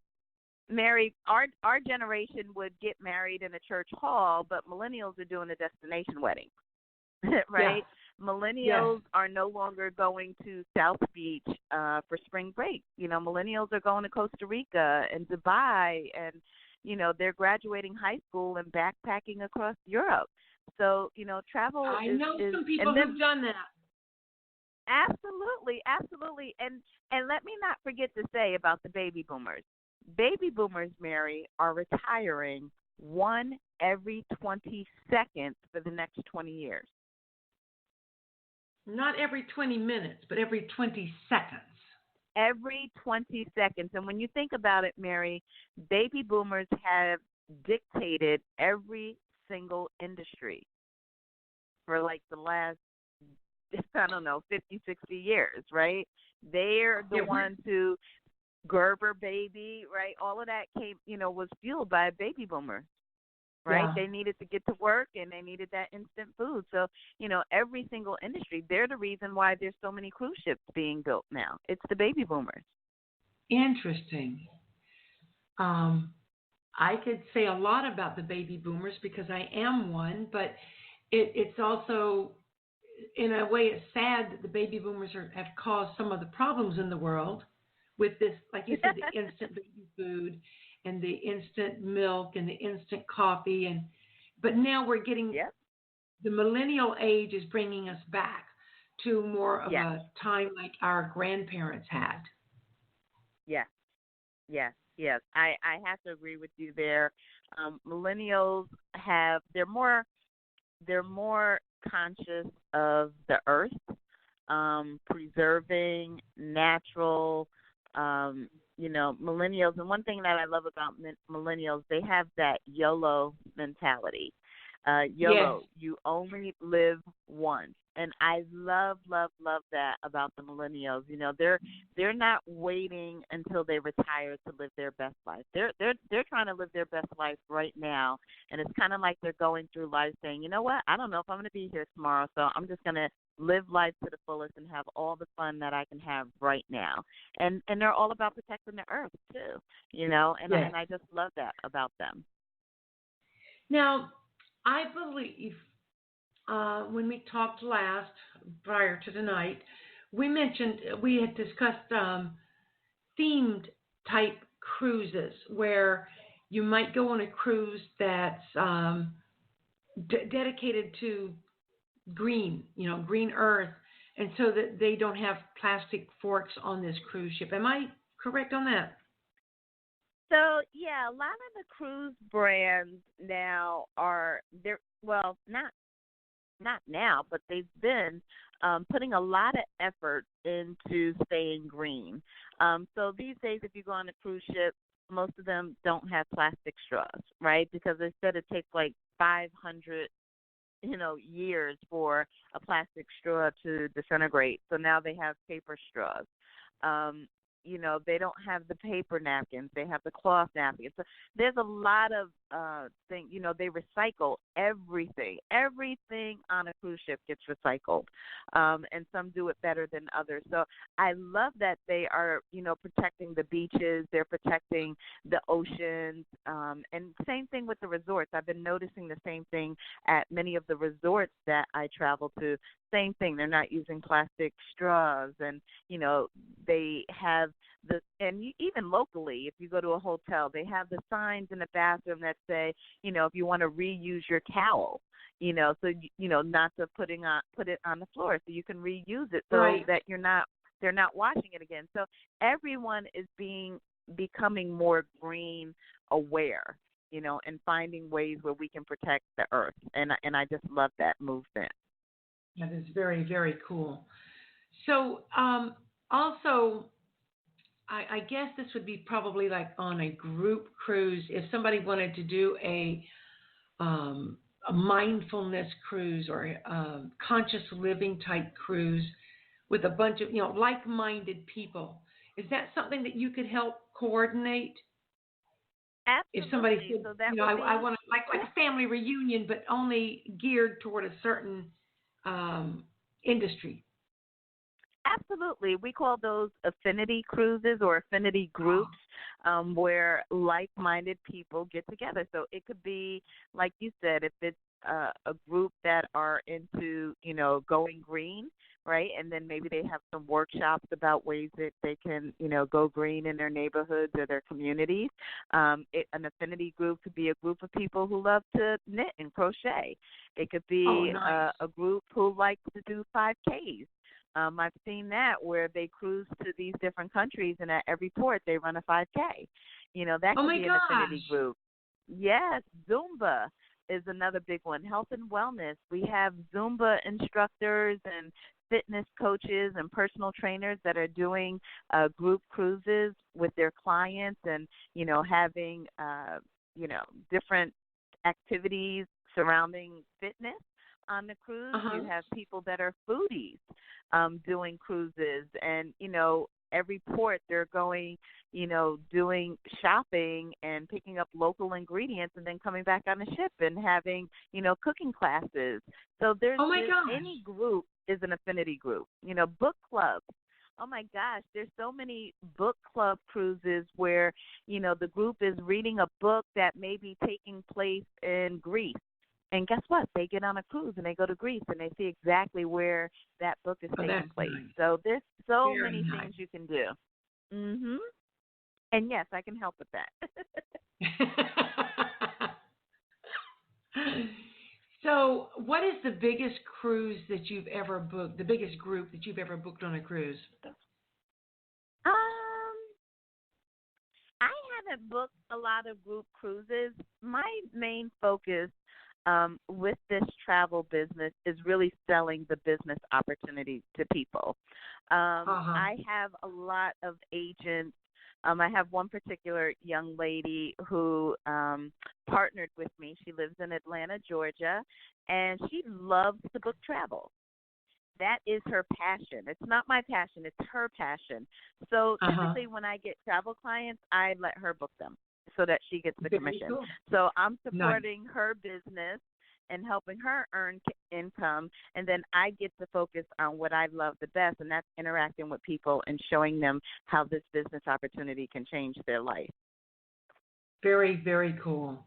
our generation would get married in a church hall, but millennials are doing a destination wedding, right? Yeah. Millennials are no longer going to South Beach for spring break. Millennials are going to Costa Rica and Dubai, and, they're graduating high school and backpacking across Europe. So, travel I know some people who've done that. Absolutely. And let me not forget to say about the baby boomers. Baby boomers, Mary, are retiring one every 20 seconds for the next 20 years. Not every 20 minutes, but every 20 seconds. Every 20 seconds. And when you think about it, Mary, baby boomers have dictated every single industry for like the last, 50, 60 years, right? They're the ones who, Gerber baby, right? All of that came, was fueled by a baby boomer, right? Yeah. They needed to get to work and they needed that instant food. So, every single industry, they're the reason why there's so many cruise ships being built now. It's the baby boomers. Interesting. I could say a lot about the baby boomers because I am one, but it's also, in a way, it's sad that the baby boomers have caused some of the problems in the world with this, like you said, the instant baby food and the instant milk and the instant coffee. But now we're getting, the millennial age is bringing us back to more of a time like our grandparents had. Yes. I have to agree with you there. Millennials they're more conscious of the earth, preserving natural, millennials. And one thing that I love about millennials, they have that YOLO mentality. YOLO, you only live once. And I love that about the millennials. They're not waiting until they retire to live their best life. They're trying to live their best life right now. And it's kind of like they're going through life saying, you know what, I don't know if I'm going to be here tomorrow, so I'm just going to live life to the fullest and have all the fun that I can have right now. And they're all about protecting the earth too, and I just love that about them. Now, I believe when we talked last, prior to tonight, we had discussed themed type cruises where you might go on a cruise that's dedicated to green, green earth, and so that they don't have plastic forks on this cruise ship. Am I correct on that? So yeah, a lot of the cruise brands now are there. Well, not now, but they've been putting a lot of effort into staying green. So these days, if you go on a cruise ship, most of them don't have plastic straws, right? Because they said it takes like 500 years for a plastic straw to disintegrate. So now they have paper straws. Um, they don't have the paper napkins. They have the cloth napkins. So there's a lot of things. They recycle everything. Everything on a cruise ship gets recycled, and some do it better than others. So I love that they are, protecting the beaches. They're protecting the oceans, and same thing with the resorts. I've been noticing the same thing at many of the resorts that I travel to. Same thing. They're not using plastic straws, and they have even locally, if you go to a hotel, they have the signs in the bathroom that say, if you want to reuse your towel, so not to put it on the floor, so you can reuse it, so right. that they're not washing it again. So everyone is becoming more green aware, and finding ways where we can protect the earth, and I just love that movement. That is very, very cool. So, also, I guess this would be probably like on a group cruise. If somebody wanted to do a mindfulness cruise or a conscious living type cruise with a bunch of like-minded people, is that something that you could help coordinate? Absolutely. If somebody said, so that I want to like a family reunion, but only geared toward a certain industry. Absolutely. We call those affinity cruises or affinity groups, where like-minded people get together. So it could be, like you said, if it's a group that are into, going green, right? And then maybe they have some workshops about ways that they can, go green in their neighborhoods or their communities. An affinity group could be a group of people who love to knit and crochet. It could be nice. a group who likes to do 5Ks. I've seen that where they cruise to these different countries, and at every port they run a 5K. That could be an affinity group. Yes, Zumba is another big one. Health and wellness. We have Zumba instructors and fitness coaches and personal trainers that are doing group cruises with their clients, and having different activities surrounding fitness on the cruise. You have people that are foodies doing cruises, and every port they're going, doing shopping and picking up local ingredients, and then coming back on the ship and having cooking classes. So there's any group is an affinity group. Book clubs. Oh my gosh, there's so many book club cruises where the group is reading a book that may be taking place in Greece. And guess what? They get on a cruise and they go to Greece and they see exactly where that book is taking place. Nice. So there's so Very many nice. things you can do. Mhm. And yes, I can help with that. So, what is the biggest cruise that you've ever booked? The biggest group that you've ever booked on a cruise? I haven't booked a lot of group cruises. My main focus with this travel business is really selling the business opportunity to people. I have a lot of agents. I have one particular young lady who partnered with me. She lives in Atlanta, Georgia, and she loves to book travel. That is her passion. It's not my passion. It's her passion. So typically when I get travel clients, I let her book them so that she gets the commission. Cool. So I'm supporting her business and helping her earn income, and then I get to focus on what I love the best, and that's interacting with people and showing them how this business opportunity can change their life. Very, very cool.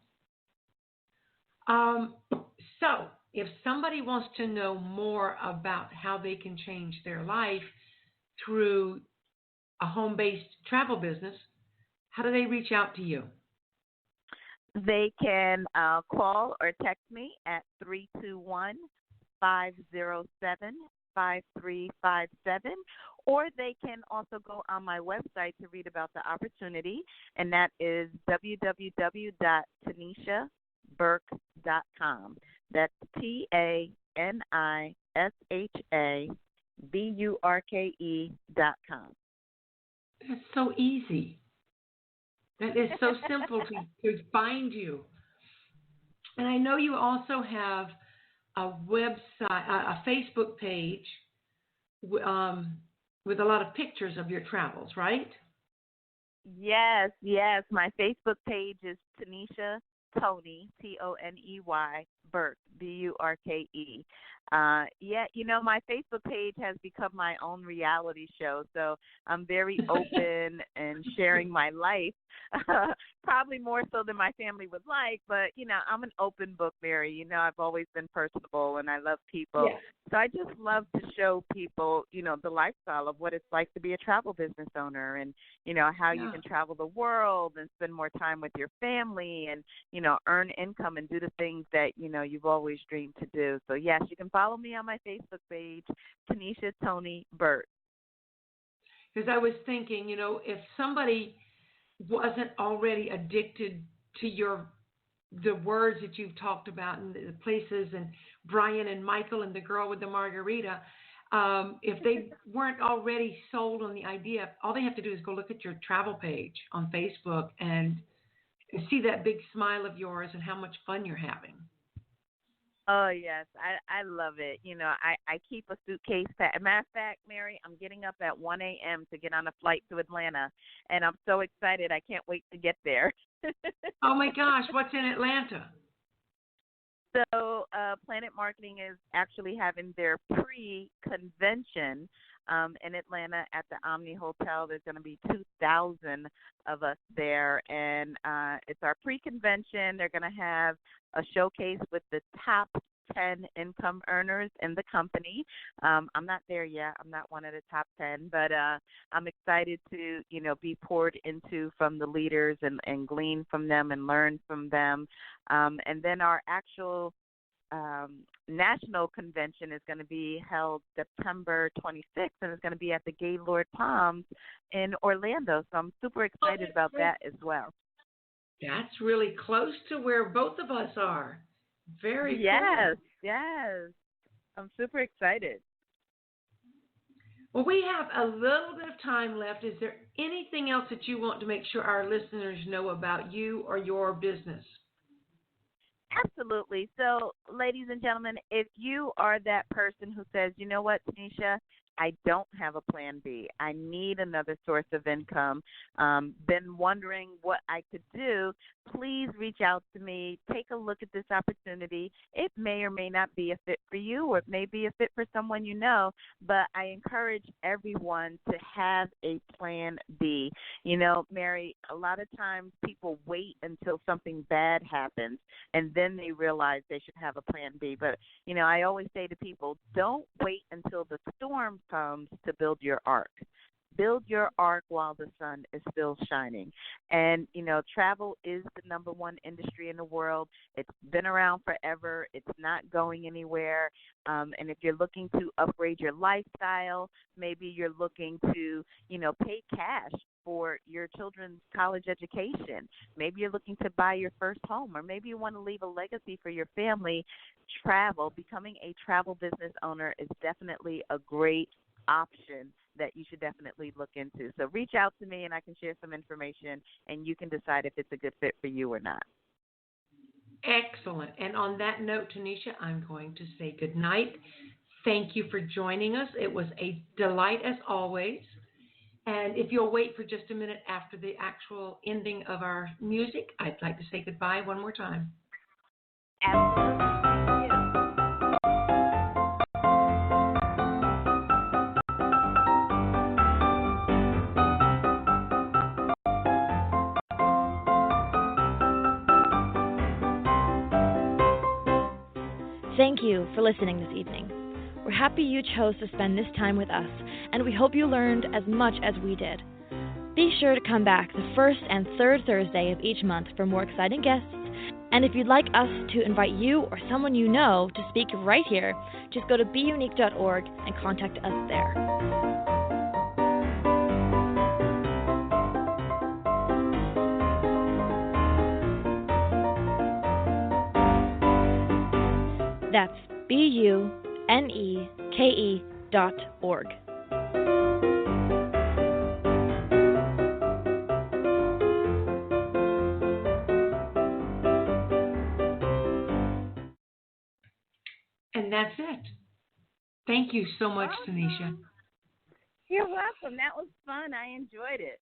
So if somebody wants to know more about how they can change their life, through a home-based travel business, how do they reach out to you? They can call or text me at 321-507-5357, or they can also go on my website to read about the opportunity, and that is www.tanishaburke.com. That's TANISHABURKE.com. That's so easy. That is so simple to find you. And I know you also have a website, a Facebook page with a lot of pictures of your travels, right? Yes. My Facebook page is Tanisha Tony, Tony Burke, Burke. My Facebook page has become my own reality show, so I'm very open and sharing my life, probably more so than my family would like, but, I'm an open book, Mary. I've always been personable, and I love people. Yeah. So I just love to show people, the lifestyle of what it's like to be a travel business owner and, how you can travel the world and spend more time with your family and, earn income and do the things that, you've always dreamed to do. So, yes, you can follow me on my Facebook page, Tanisha Tony Burke. Because I was thinking, if somebody wasn't already addicted to the words that you've talked about and the places and Brian and Michael and the girl with the margarita, if they weren't already sold on the idea, all they have to do is go look at your travel page on Facebook and see that big smile of yours and how much fun you're having. Oh, yes. I love it. I keep a suitcase packed. As a matter of fact, Mary, I'm getting up at 1 a.m. to get on a flight to Atlanta, and I'm so excited. I can't wait to get there. Oh, my gosh. What's in Atlanta? So PlanNet Marketing is actually having their pre-convention in Atlanta at the Omni Hotel. There's going to be 2,000 of us there, and it's our pre-convention. They're going to have a showcase with the top 10 income earners in the company. I'm not there yet. I'm not one of the top 10, but I'm excited to, be poured into from the leaders and glean from them and learn from them. And then our actual national convention is going to be held September 26th, and it's going to be at the Gaylord Palms in Orlando. So I'm super excited about that as well. That's really close to where both of us are. Very cool. Yes. I'm super excited. Well, we have a little bit of time left. Is there anything else that you want to make sure our listeners know about you or your business? Absolutely. So, ladies and gentlemen, if you are that person who says, you know what, Tanisha, I don't have a plan B. I need another source of income. Been wondering what I could do. Please reach out to me. Take a look at this opportunity. It may or may not be a fit for you, or it may be a fit for someone you know, but I encourage everyone to have a plan B. Mary, a lot of times people wait until something bad happens, and then they realize they should have a plan B. But, I always say to people, don't wait until the storm comes to build your ark. Build your ark while the sun is still shining. And, travel is the number one industry in the world. It's been around forever. It's not going anywhere. And if you're looking to upgrade your lifestyle, maybe you're looking to, pay cash for your children's college education. Maybe you're looking to buy your first home, or maybe you want to leave a legacy for your family. Becoming a travel business owner is definitely a great option that you should definitely look into. So reach out to me and I can share some information, and you can decide if it's a good fit for you or not. Excellent. And on that note, Tanisha, I'm going to say good night. Thank you for joining us. It was a delight as always. And if you'll wait for just a minute after the actual ending of our music, I'd like to say goodbye one more time. Absolutely. Thank you for listening this evening. We're happy you chose to spend this time with us, and we hope you learned as much as we did. Be sure to come back the first and third Thursday of each month for more exciting guests. And if you'd like us to invite you or someone you know to speak right here, just go to bUneke.org and contact us there. That's bUneke.org. And that's it. Thank you so much, Tanisha. You're welcome. That was fun. I enjoyed it.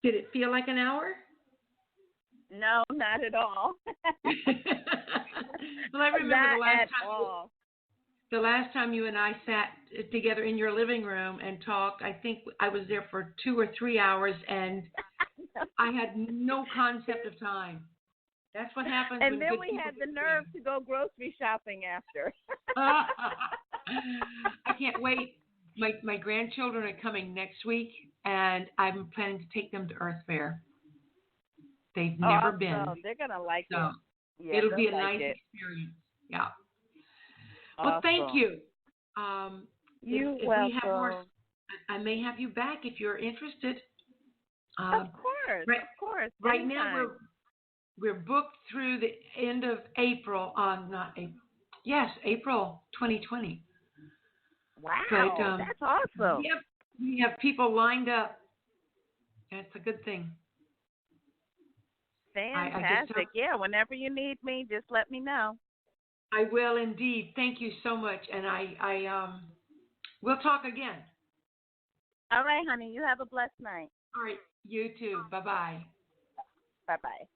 Did it feel like an hour? No, not at all. Well, I remember all. the last time you and I sat together in your living room and talked. I think I was there for 2 or 3 hours, and I had no concept of time. That's what happens. And then we had the nerve to go grocery shopping after. I can't wait. My grandchildren are coming next week, and I'm planning to take them to Earth Fair. They've never been. They're going to like so it. Yeah, it'll be a nice experience. Yeah. Well, thank you. You're if welcome. we have more, I may have you back if you're interested. Of course. Right now we're booked through the end of April. April 2020. Wow, but, that's awesome. Yep, we have people lined up. That's a good thing. Fantastic. Yeah, whenever you need me, just let me know. I will indeed. Thank you so much, and we'll talk again. All right, honey. You have a blessed night. All right. You too. Bye-bye. Bye-bye.